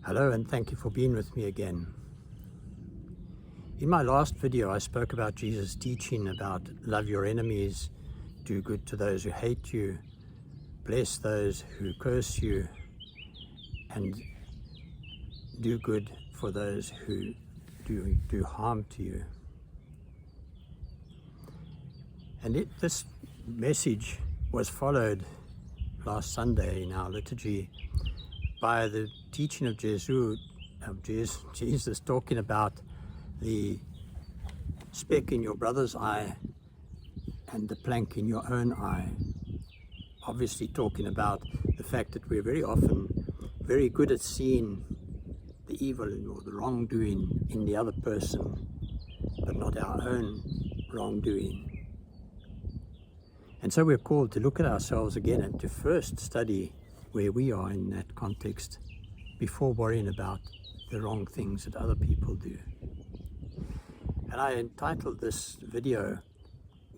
Hello and thank you for being with me again. In my last video I spoke about Jesus' teaching about love your enemies, do good to those who hate you, bless those who curse you, and do good for those who do harm to you. And this message was followed last Sunday in our liturgy by the teaching of Jesus talking about the speck in your brother's eye and the plank in your own eye. Obviously talking about the fact that we're very often very good at seeing the evil or the wrongdoing in the other person, but not our own wrongdoing. And so we're called to look at ourselves again and to first study where we are in that context before worrying about the wrong things that other people do. And I entitled this video,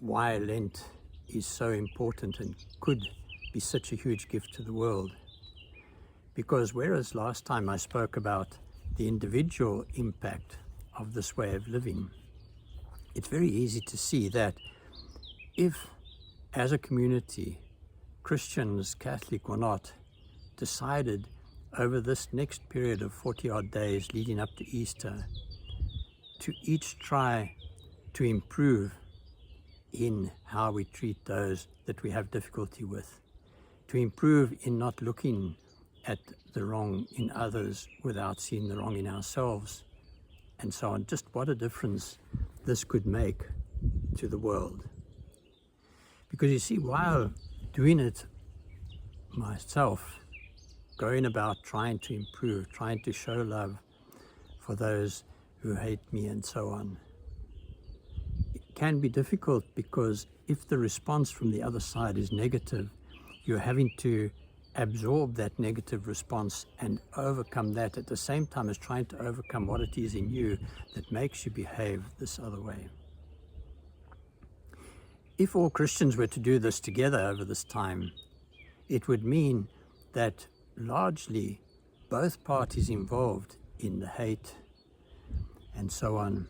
Why Lent is so important and could be such a huge gift to the world. Because whereas last time I spoke about the individual impact of this way of living, it's very easy to see that if, as a community, Christians, Catholic or not, decided over this next period of 40-odd days leading up to Easter to each try to improve in how we treat those that we have difficulty with, to improve in not looking at the wrong in others without seeing the wrong in ourselves, and so on. Just what a difference this could make to the world. Because you see, while doing it myself, going about trying to improve, trying to show love for those who hate me and so on, it can be difficult because if the response from the other side is negative, you're having to absorb that negative response and overcome that at the same time as trying to overcome what it is in you that makes you behave this other way. If all Christians were to do this together over this time, it would mean that largely both parties involved in the hate and so on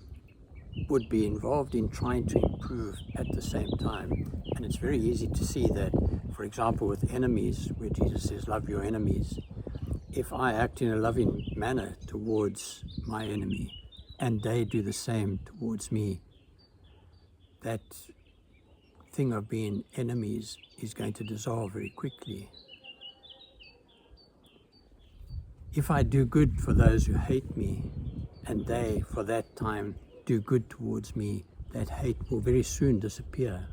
would be involved in trying to improve at the same time. And it's very easy to see that, for example, with enemies, where Jesus says, love your enemies, if I act in a loving manner towards my enemy and they do the same towards me, that thing of being enemies is going to dissolve very quickly. If I do good for those who hate me, and they, for that time, do good towards me, that hate will very soon disappear.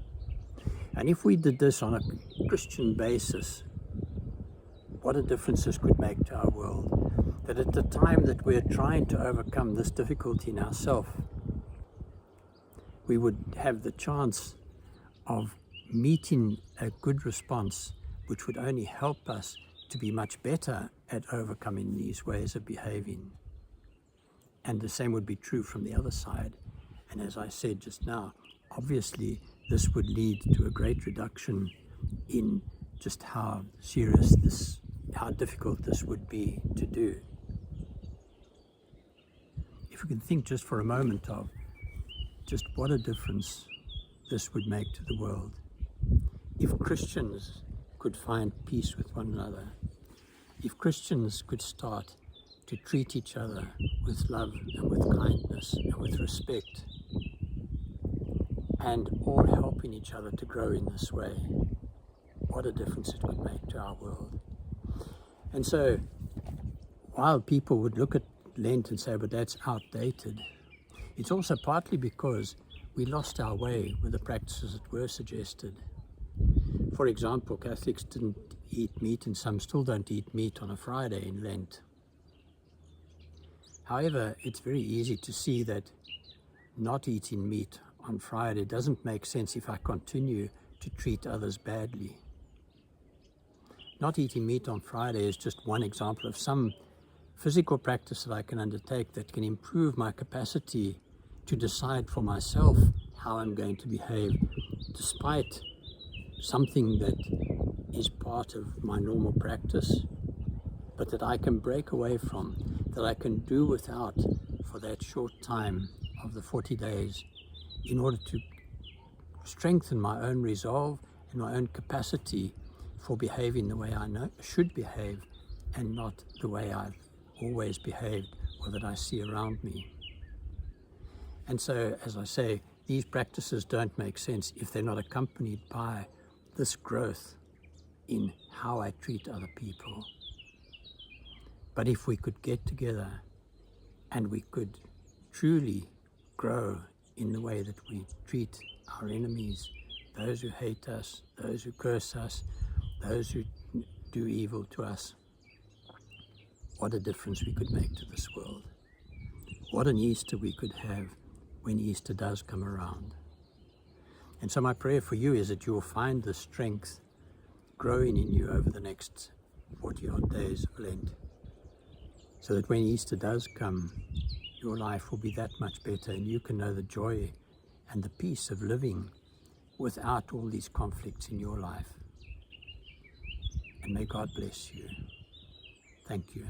And if we did this on a Christian basis, what a difference this could make to our world. That at the time that we're trying to overcome this difficulty in ourselves, we would have the chance of meeting a good response which would only help us to be much better at overcoming these ways of behaving. And the same would be true from the other side. And as I said just now, obviously this would lead to a great reduction in just how difficult this would be to do. If we can think just for a moment of just what a difference this would make to the world. If Christians could find peace with one another, if Christians could start to treat each other with love and with kindness and with respect, and all helping each other to grow in this way, what a difference it would make to our world. And so, while people would look at Lent and say, but that's outdated, it's also partly because we lost our way with the practices that were suggested. For example, Catholics didn't eat meat, and some still don't eat meat on a Friday in Lent. However, it's very easy to see that not eating meat on Friday doesn't make sense if I continue to treat others badly. Not eating meat on Friday is just one example of some physical practice that I can undertake that can improve my capacity to decide for myself how I'm going to behave, despite something that is part of my normal practice. but that I can break away from, that I can do without for that short time of the 40 days in order to strengthen my own resolve and my own capacity for behaving the way I should behave and not the way I've always behaved or that I see around me. And so, as I say, these practices don't make sense if they're not accompanied by this growth in how I treat other people. But if we could get together and we could truly grow in the way that we treat our enemies, those who hate us, those who curse us, those who do evil to us, what a difference we could make to this world. What an Easter we could have when Easter does come around. And so my prayer for you is that you will find the strength growing in you over the next 40 odd days of Lent, so that when Easter does come, your life will be that much better and you can know the joy and the peace of living without all these conflicts in your life. And may God bless you. Thank you.